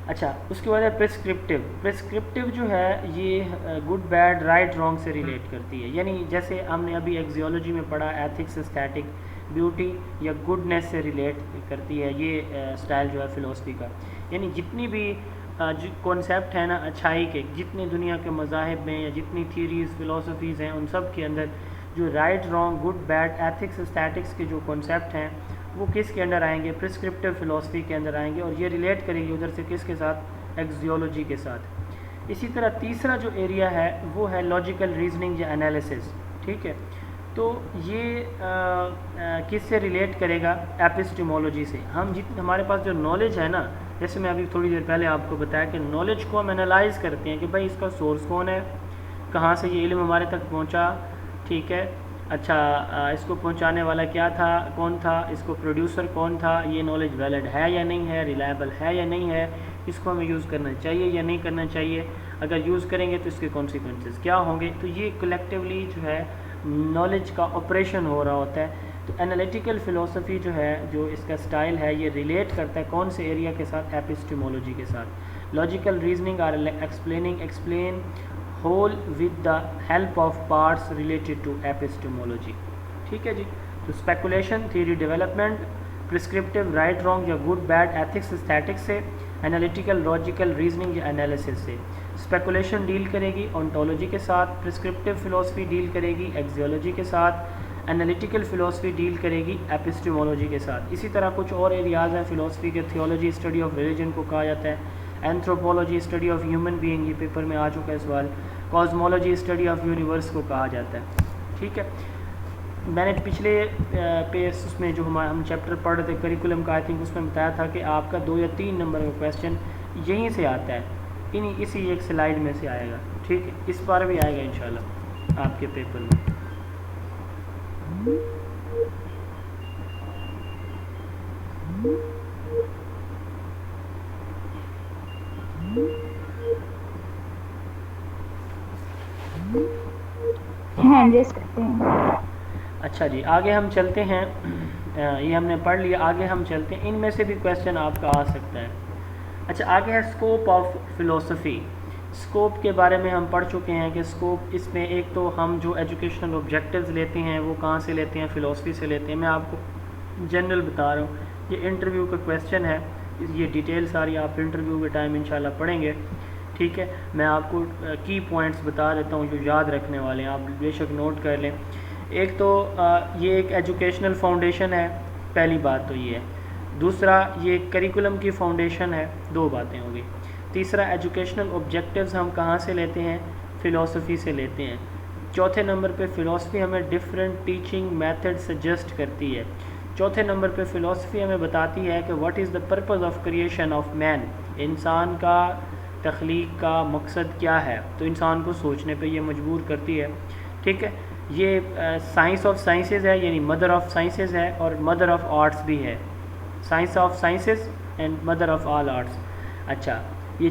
اچھا اس کے بعد ہے پرسکرپٹیو جو ہے یہ گڈ بیڈ رائٹ رانگ سے ریلیٹ کرتی ہے. یعنی جیسے ہم نے ابھی ایکزیولوجی میں پڑھا ایتھکس اسٹیٹک بیوٹی یا گڈنس سے ریلیٹ کرتی ہے یہ سٹائل جو ہے فلاسفی کا. یعنی جتنی بھی کانسیپٹ ہے نا اچھائی کے جتنے دنیا کے مذاہب میں یا جتنی تھیریز فلاسفیز ہیں ان سب کے اندر جو right wrong good bad ethics statics کے جو کانسیپٹ ہیں وہ کس کے اندر آئیں گے پرسکرپٹیو فلاسفی کے اندر آئیں گے اور یہ ریلیٹ کریں گے ادھر سے کس کے ساتھ ایکزیولوجی کے ساتھ. اسی طرح تیسرا جو ایریا ہے وہ ہے لاجیکل ریزننگ یا انالیسز. ٹھیک ہے تو یہ کس سے ریلیٹ کرے گا ایپسٹیمولوجی سے. ہم ہمارے پاس جو نالج ہے نا جیسے میں ابھی تھوڑی دیر پہلے آپ کو بتایا کہ نالج کو ہم انالائز کرتے ہیں کہ بھائی اس کا سورس کون ہے کہاں سے یہ علم ہمارے تک پہنچا. ٹھیک ہے اچھا اس کو پہنچانے والا کیا تھا کون تھا اس کو پروڈیوسر کون تھا یہ نالج ویلڈ ہے یا نہیں ہے ریلائبل ہے یا نہیں ہے اس کو ہمیں یوز کرنا چاہیے یا نہیں کرنا چاہیے اگر یوز کریں گے تو اس کے کانسیکوینسز کیا ہوں گے. تو یہ کلیکٹیولی جو ہے نالج کا آپریشن ہو رہا ہوتا ہے. تو انالیٹیکل فلاسفی جو ہے جو اس کا سٹائل ہے یہ ریلیٹ کرتا ہے کون سے ایریا کے ساتھ ایپسٹیمولوجی کے ساتھ. Logical reasoning are explain whole with the help of parts related to epistemology. ٹھیک ہے جی تو speculation theory development prescriptive right wrong یا گڈ بیڈ ایتھکس اسٹیٹکس سے انالیٹیکل لاجیکل ریزننگ یا انالیسس سے. اسپیکولیشن ڈیل کرے گی آنٹولوجی کے ساتھ پرسکرپٹیو فلاسفی ڈیل کرے گی ایکزیولوجی کے ساتھ انالیٹیکل فلاسفی ڈیل کرے گی ایپسٹیمولوجی کے ساتھ. اسی طرح کچھ اور ایریاز ہیں فلاسفی کے تھیولوجی اسٹڈی آف ریلیجن کو کہا جاتا ہے anthropology study of human being یہ پیپر میں آ چکا ہے سوال کازمولوجی اسٹڈی آف یونیورس کو کہا جاتا ہے. ٹھیک ہے میں نے پچھلے پیس اس میں جو ہم چیپٹر پڑھ رہے تھے کریکولم کا آئی تھنک اس میں بتایا تھا کہ آپ کا 2 یا 3 نمبر کا کویسچن یہیں سے آتا ہے اسی ایک سلائیڈ میں سے آئے گا. ٹھیک ہے، اس بار بھی آئے گا انشاءاللہ آپ کے پیپر میں. ہینڈ ریز کرتے ہیں. اچھا جی، آگے ہم چلتے ہیں. یہ ہم نے پڑھ لیا، آگے ہم چلتے ہیں. ان میں سے بھی کویسچن آپ کا آ سکتا ہے. اچھا، آگے ہے اسکوپ آف فلسفی. اسکوپ کے بارے میں ہم پڑھ چکے ہیں کہ اسکوپ، اس میں ایک تو ہم جو ایجوکیشنل آبجیکٹیوز لیتے ہیں وہ کہاں سے لیتے ہیں؟ فلسفی سے لیتے ہیں. میں آپ کو جنرل بتا رہا ہوں، یہ انٹرویو کا کویسچن ہے. یہ ڈیٹیل ساری آپ انٹرویو کے ٹائم انشاءاللہ پڑھیں گے. ٹھیک ہے، میں آپ کو کی پوائنٹس بتا دیتا ہوں جو یاد رکھنے والے ہیں، آپ بے شک نوٹ کر لیں. ایک تو یہ ایک ایجوکیشنل فاؤنڈیشن ہے، پہلی بات تو یہ ہے. دوسرا، یہ کریکولم کی فاؤنڈیشن ہے، دو باتیں ہو گئی. تیسرا، ایجوکیشنل آبجیکٹیوز ہم کہاں سے لیتے ہیں؟ فلسفی سے لیتے ہیں. چوتھے نمبر پہ فلسفی ہمیں ڈفرینٹ ٹیچنگ میتھڈ سجیسٹ کرتی ہے. چوتھے نمبر پہ فلسفی ہمیں بتاتی ہے کہ what is the purpose of creation of man, انسان کا تخلیق کا مقصد کیا ہے. تو انسان کو سوچنے پہ یہ مجبور کرتی ہے. ٹھیک ہے، یہ سائنس آف سائنسز ہے، یعنی مدر آف سائنسز ہے، اور مدر آف آرٹس بھی ہے. Science of sciences and mother of all arts. اچھا، یہ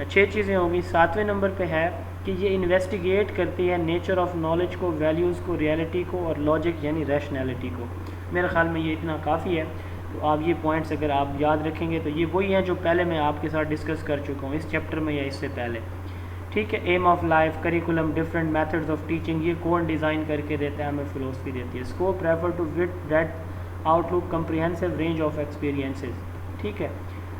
6 چیزیں ہوں گی. 7ویں نمبر پہ ہے کہ یہ انویسٹیگیٹ کرتی ہے نیچر آف نالج کو، ویلیوز کو، ریئلٹی کو، اور لاجک یعنی ریشنلٹی کو. میرے خیال میں یہ اتنا کافی ہے. تو آپ یہ پوائنٹس اگر آپ یاد رکھیں گے تو یہ وہی ہیں جو پہلے میں آپ کے ساتھ ڈسکس کر چکا ہوں اس چیپٹر میں یا اس سے پہلے. ٹھیک ہے، aim of life, curriculum, different methods of teaching, یہ کون ڈیزائن کر کے دیتا ہے ہمیں؟ فلسفی دیتی ہے. Scope refer to what that outlook comprehensive range of experiences. ٹھیک ہے،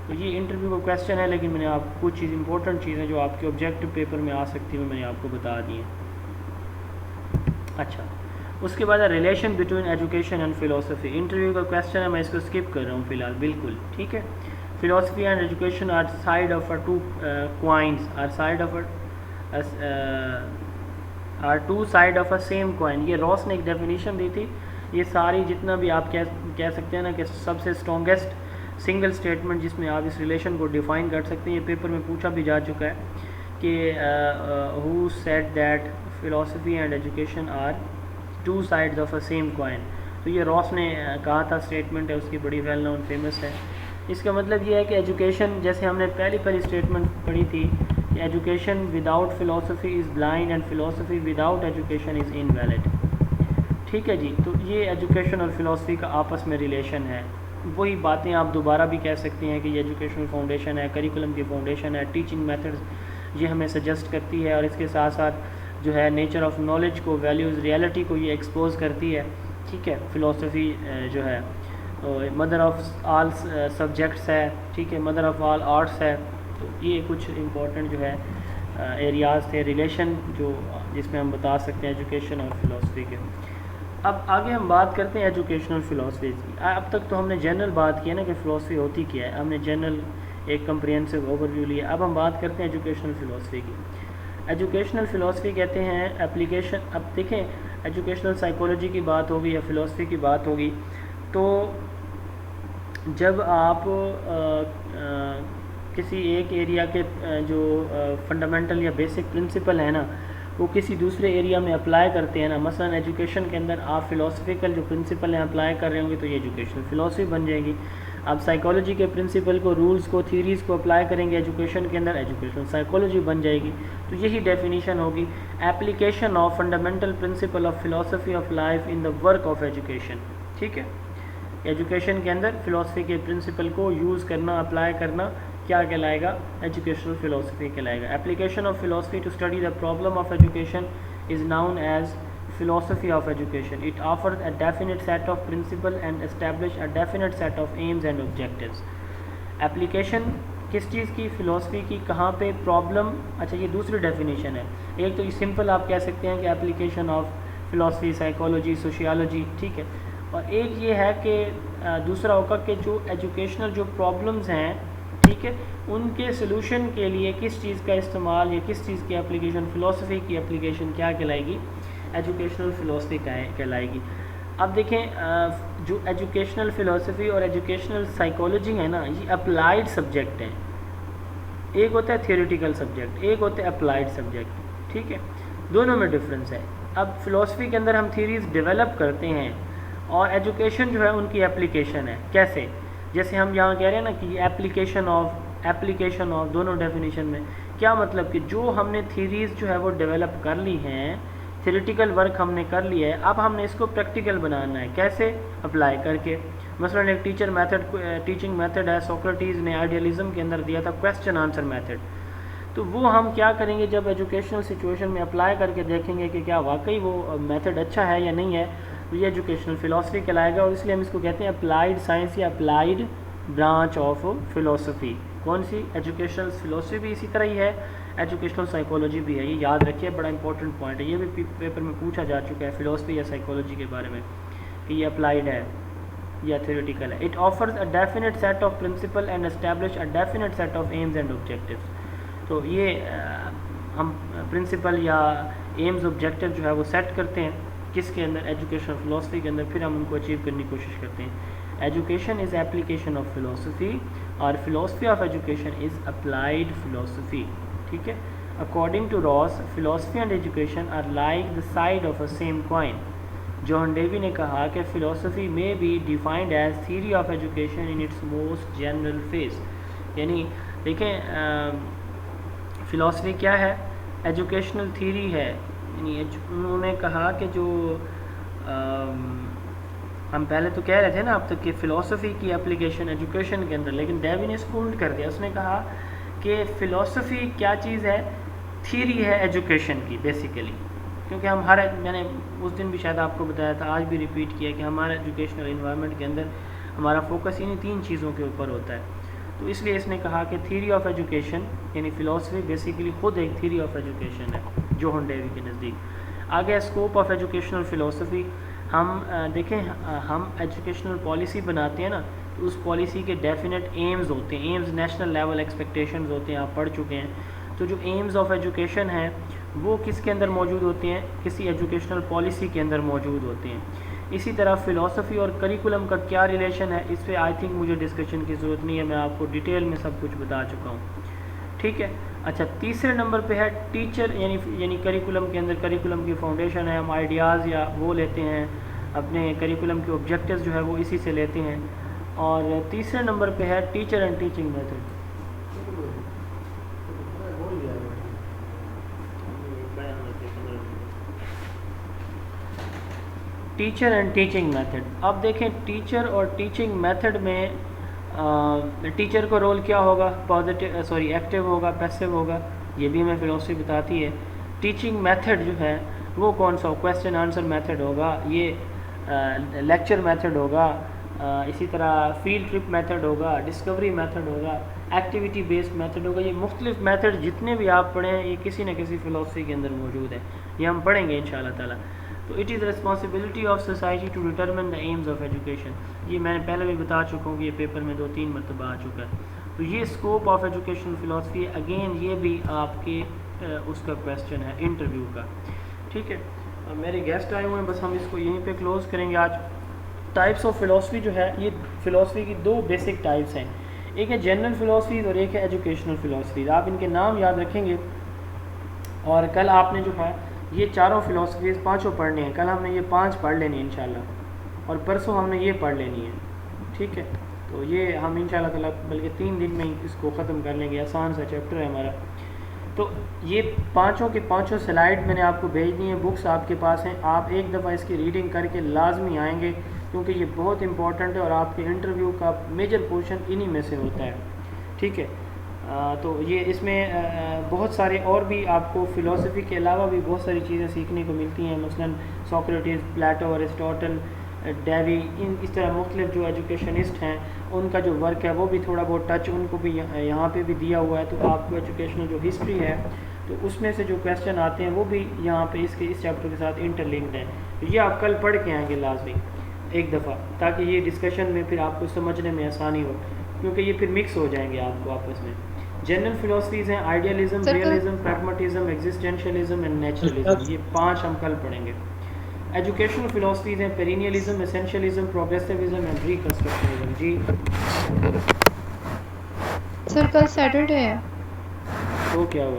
تو یہ انٹرویو کا کویسچن ہے، لیکن میں نے آپ کو کچھ چیز امپورٹنٹ چیزیں جو آپ کے آبجیکٹیو پیپر میں آ سکتی ہیں میں نے آپ کو بتا دی ہیں. اچھا، اس کے بعد ہے ریلیشن بٹوین ایجوکیشن اینڈ فلسفی. انٹرویو کا کویسچن ہے، میں اس کو اسکپ کر رہا ہوں فی الحال بالکل. ٹھیک ہے، philosophy and education are side of two coins, are two side of a same coin. یہ راس نے ایک ڈیفینیشن دی تھی. یہ ساری جتنا بھی آپ کہہ سکتے ہیں نا کہ سب سے اسٹرانگیسٹ سنگل اسٹیٹمنٹ جس میں آپ اس ریلیشن کو ڈیفائن کر سکتے ہیں، یہ پیپر میں پوچھا بھی جا چکا ہے کہ who said that philosophy and education are two sides of a same coin. تو یہ راس نے کہا تھا، اسٹیٹمنٹ ہے اس کی، بڑی ویل نون فیمس ہے. اس کا مطلب یہ ہے کہ ایجوکیشن، جیسے ہم نے پہلی اسٹیٹمنٹ پڑھی تھی کہ ایجوکیشن وداؤٹ فلسفی از بلائنڈ اینڈ فلسفی وداؤٹ ایجوکیشن از انویلڈ. ٹھیک ہے جی، تو یہ ایجوکیشن اور فلسفی کا آپس میں ریلیشن ہے. وہی باتیں آپ دوبارہ بھی کہہ سکتے ہیں کہ یہ ایجوکیشنل فاؤنڈیشن ہے، کریکولم کی فاؤنڈیشن ہے، ٹیچنگ میتھڈز یہ ہمیں سجیسٹ کرتی ہے، اور اس کے ساتھ ساتھ جو ہے نیچر آف نالج کو، ویلیوز، ریئلٹی کو یہ ایکسپوز کرتی ہے. ٹھیک ہے، فلسفی جو ہے مدر آف آل سبجیکٹس ہے. ٹھیک ہے، مدر آف آل آرٹس ہے. تو یہ کچھ امپورٹنٹ جو ہے ایریاز تھے ریلیشن جو جس میں ہم بتا سکتے ہیں ایجوکیشن اور فلسفی کے. اب آگے ہم بات کرتے ہیں ایجوکیشنل فلسفیز کی. اب تک تو ہم نے جنرل بات کی ہے نا کہ فلسفی ہوتی کیا ہے، ہم نے جنرل ایک کمپریہنسو اوور ویو لیا. اب ہم بات کرتے ہیں ایجوکیشنل فلسفی کی. ایجوکیشنل فلسفی کہتے ہیں اپلیکیشن. اب دیکھیں، ایجوکیشنل سائیکالوجی کی بات ہوگی یا فلسفی کی بات ہوگی تو جب آپ کسی ایک ایریا کے جو فنڈامنٹل یا بیسک پرنسپل ہیں نا وہ کسی دوسرے ایریا میں اپلائی کرتے ہیں نا، مثلا ایجوکیشن کے اندر آپ فلسفیکل جو پرنسپل ہیں اپلائی کر رہے ہوں گے تو یہ ایجوکیشنل فلسفی بن جائے گی. آپ سائیکالوجی کے پرنسپل کو، رولز کو، تھیریز کو اپلائی کریں گے ایجوکیشن کے اندر، ایجوکیشنل سائیکالوجی بن جائے گی. تو یہی ڈیفینیشن ہوگی، application of fundamental principle of philosophy of life in the work of education. ٹھیک ہے، ایجوکیشن کے اندر فلسفی کے پرنسپل کو یوز کرنا، اپلائی کرنا کیا کہلائے گا؟ ایجوکیشنل فلسفی کہلائے گا. Application of philosophy to study the problem of education is known as philosophy of education. It offers a definite set of principles and establish a definite set of aims and objectives. Application کس چیز کی؟ فلسفی کی. کہاں پہ؟ Problem. اچھا، یہ دوسری ڈیفینیشن ہے. ایک تو یہ سمپل آپ کہہ سکتے ہیں کہ اپلیکیشن آف فلسفی، سائیکالوجی، سوشیالوجی. ٹھیک ہے، اور ایک یہ ہے کہ دوسرا ہوگا کہ جو ایجوکیشنل جو پرابلمز ہیں، ٹھیک ہے، ان کے سلوشن کے لیے کس چیز کا استعمال یا کس چیز کی اپلیکیشن، فلسفی کی اپلیکیشن کیا کہلائے گی؟ ایجوکیشنل فلسفی کہلائے گی. اب دیکھیں، جو ایجوکیشنل فلسفی اور ایجوکیشنل سائیکالوجی ہے نا، یہ اپلائیڈ سبجیکٹ ہیں. ایک ہوتا ہے تھیوریٹیکل سبجیکٹ، ایک ہوتا ہے اپلائیڈ سبجیکٹ. ٹھیک ہے, دونوں میں ڈفرینس ہے. اب فلاسفی کے اندر ہم تھیریز ڈیولپ کرتے ہیں اور ایجوکیشن جو ہے ان کی اپلیکیشن ہے. کیسے؟ جیسے ہم یہاں کہہ رہے ہیں نا کہ ایپلیکیشن آف دونوں ڈیفینیشن میں کیا مطلب کہ جو ہم نے تھیریز جو ہے وہ ڈیولپ کر لی ہیں, تھیریٹیکل ورک ہم نے کر لیا ہے, اب ہم نے اس کو پریکٹیکل بنانا ہے. کیسے؟ اپلائی کر کے. مثلا ایک ٹیچنگ میتھڈ ہے, سوکریٹیز نے آئیڈیالزم کے اندر دیا تھا کویسچن آنسر میتھڈ. تو وہ ہم کیا کریں گے جب ایجوکیشنل سچویشن میں اپلائی کر کے دیکھیں گے کہ کیا واقعی وہ میتھڈ اچھا ہے یا نہیں ہے, تو یہ ایجوکیشنل فلاسفی کہلائے گا. اور اس لیے ہم اس کو کہتے ہیں اپلائیڈ سائنس یا اپلائیڈ برانچ آف فلاسفی. کون سی؟ ایجوکیشنل فلاسفی بھی اسی طرح ہی ہے, ایجوکیشنل سائیکالوجی بھی ہے. یہ یاد رکھیے, بڑا امپورٹنٹ پوائنٹ ہے, یہ بھی پیپر میں پوچھا جا چکا ہے فلاسفی یا سائیکالوجی کے بارے میں کہ یہ اپلائیڈ ہے یا تھیوریٹیکل ہے. It offers a definite set of principle and establish a definite set of aims and objectives. تو یہ ہم پرنسپل یا ایمز آبجیکٹیو جو ہے وہ سیٹ کرتے ہیں کس کے اندر؟ ایجوکیشنل فلاسفی کے اندر. پھر ہم ان کو اچیو کرنے کی کوشش کرتے ہیں. Education is application of philosophy اور philosophy of education is applied philosophy. ٹھیک ہے. According to Ross, philosophy and education are like the side of a same coin. John Dewey نے کہا کہ philosophy may be defined as theory of education in its most general phase. یعنی دیکھیں philosophy کیا ہے؟ Educational theory ہے. یعنی انہوں نے کہا کہ جو ہم پہلے تو کہہ رہے تھے نا اب تک کہ فلاسفی کی اپلیکیشن ایجوکیشن کے اندر, لیکن ڈیوی نے اس کو الٹ کر دیا. اس نے کہا کہ فلاسفی کیا چیز ہے؟ تھیوری ہے ایجوکیشن کی بیسیکلی. کیونکہ ہم میں نے اس دن بھی شاید آپ کو بتایا تھا, آج بھی ریپیٹ کیا کہ ہمارا ایجوکیشنل انوائرمنٹ کے اندر ہمارا فوکس انہی 3 چیزوں کے اوپر ہوتا ہے. تو اس لیے اس نے کہا کہ تھیوری آف ایجوکیشن یعنی فلاسفی بیسیکلی خود ایک تھیوری آف ایجوکیشن ہے جوہن ڈیوی کے نزدیک. آگے اسکوپ آف ایجوکیشنل فلاسفی, ہم دیکھیں ہم ایجوکیشنل پالیسی بناتے ہیں نا, تو اس پالیسی کے ڈیفینیٹ ایمز ہوتے ہیں. ایمز نیشنل لیول ایکسپیکٹیشنز ہوتے ہیں, آپ پڑھ چکے ہیں. تو جو ایمز آف ایجوکیشن ہیں وہ کس کے اندر موجود ہوتے ہیں؟ کسی ایجوکیشنل پالیسی کے اندر موجود ہوتے ہیں. اسی طرح فلاسفی اور کریکولم کا کیا ریلیشن ہے, اس پہ آئی تھنک مجھے ڈسکشن کی ضرورت نہیں ہے, میں آپ کو ڈیٹیل میں سب کچھ بتا چکا ہوں. ٹھیک ہے. اچھا, تیسرے نمبر پہ ہے ٹیچر, یعنی کریکولم کے اندر کریکولم کی فاؤنڈیشن ہے. ہم آئیڈیاز یا وہ لیتے ہیں اپنے کریکولم کے آبجیکٹیوز جو ہے وہ اسی سے لیتے ہیں. اور تیسرے نمبر پہ ہے teacher and teaching method. Teacher and teaching method. اب دیکھیں ٹیچر اور ٹیچنگ میتھڈ میں ٹیچر کا رول کیا ہوگا؟ ایکٹیو ہوگا, پیسیو ہوگا, یہ بھی ہمیں فلاسفی بتاتی ہے. ٹیچنگ میتھڈ جو ہے وہ کون سا؟ کویسچن آنسر میتھڈ ہوگا, یہ لیکچر میتھڈ ہوگا, اسی طرح فیلڈ ٹرپ میتھڈ ہوگا, ڈسکوری میتھڈ ہوگا, ایکٹیویٹی بیسڈ میتھڈ ہوگا. یہ مختلف میتھڈ جتنے بھی آپ پڑھیں یہ کسی نہ کسی فلاسفی کے اندر موجود ہے, یہ ہم پڑھیں گے انشاءاللہ تعالی. تو it is responsibility of society to determine the aims of education. یہ میں نے پہلے بھی بتا چکا ہوں کہ یہ پیپر میں 2-3 مرتبہ آ چکا ہے. تو یہ scope of education philosophy, again یہ بھی آپ کے اس کا کویسچن ہے انٹرویو کا. ٹھیک ہے. میرے گیسٹ آئے ہوئے ہیں, بس ہم اس کو یہیں پہ کلوز کریں گے آج. ٹائپس آف فلاسفی جو ہے, یہ فلاسفی کی 2 بیسک ٹائپس ہیں. ایک ہے جنرل فلاسفیز اور ایک ہے ایجوکیشنل فلاسفیز. آپ ان کے نام یاد رکھیں گے. اور کل آپ نے جو ہے یہ 4 فلاسفیز 5 پڑھنے ہیں. کل ہم نے یہ 5 پڑھ لینی ہے انشاءاللہ, اور پرسوں ہم نے یہ پڑھ لینی ہے. ٹھیک ہے. تو یہ ہم انشاءاللہ تعالیٰ بلکہ 3 دن میں اس کو ختم کر لیں گے. آسان سا چیپٹر ہے ہمارا. تو یہ 5 کے 5 سلائڈ میں نے آپ کو بھیج دی ہیں, بکس آپ کے پاس ہیں. آپ ایک دفعہ اس کی ریڈنگ کر کے لازمی آئیں گے, کیونکہ یہ بہت امپورٹنٹ ہے اور آپ کے انٹرویو کا میجر پورشن انہی میں سے ہوتا ہے. ٹھیک ہے. تو یہ اس میں بہت سارے اور بھی آپ کو فلاسفی کے علاوہ بھی بہت ساری چیزیں سیکھنے کو ملتی ہیں. مثلا سوکریٹس, پلیٹو, ارسطاٹل, ڈیوی, اس طرح مختلف جو ایجوکیشنسٹ ہیں ان کا جو ورک ہے وہ بھی تھوڑا بہت ٹچ ان کو بھی یہاں پہ بھی دیا ہوا ہے. تو آپ کو ایجوکیشنل جو ہسٹری ہے تو اس میں سے جو کویسچن آتے ہیں وہ بھی یہاں پہ اس چیپٹر کے ساتھ انٹر لنکڈ ہیں. یہ آپ کل پڑھ کے آئیں گے لازمی ایک دفعہ, تاکہ یہ ڈسکشن میں پھر آپ کو سمجھنے میں آسانی ہو, کیونکہ یہ پھر مکس ہو جائیں گے آپ کو آپس میں. جنرل فلاسفیز ہیں idealism, realism, pragmatism, ایگزسٹینشیلزم and naturalism. یہ 5 ہم کل پڑھیں گے. ایجوکیشنل فلاسفیز ہیں پیرینیلزم, اسینشیلزم, پروگریسیوزم اینڈ ریکنسٹرکشنزم. جی سر کل سیٹرڈے ہے تو کیا ہوا؟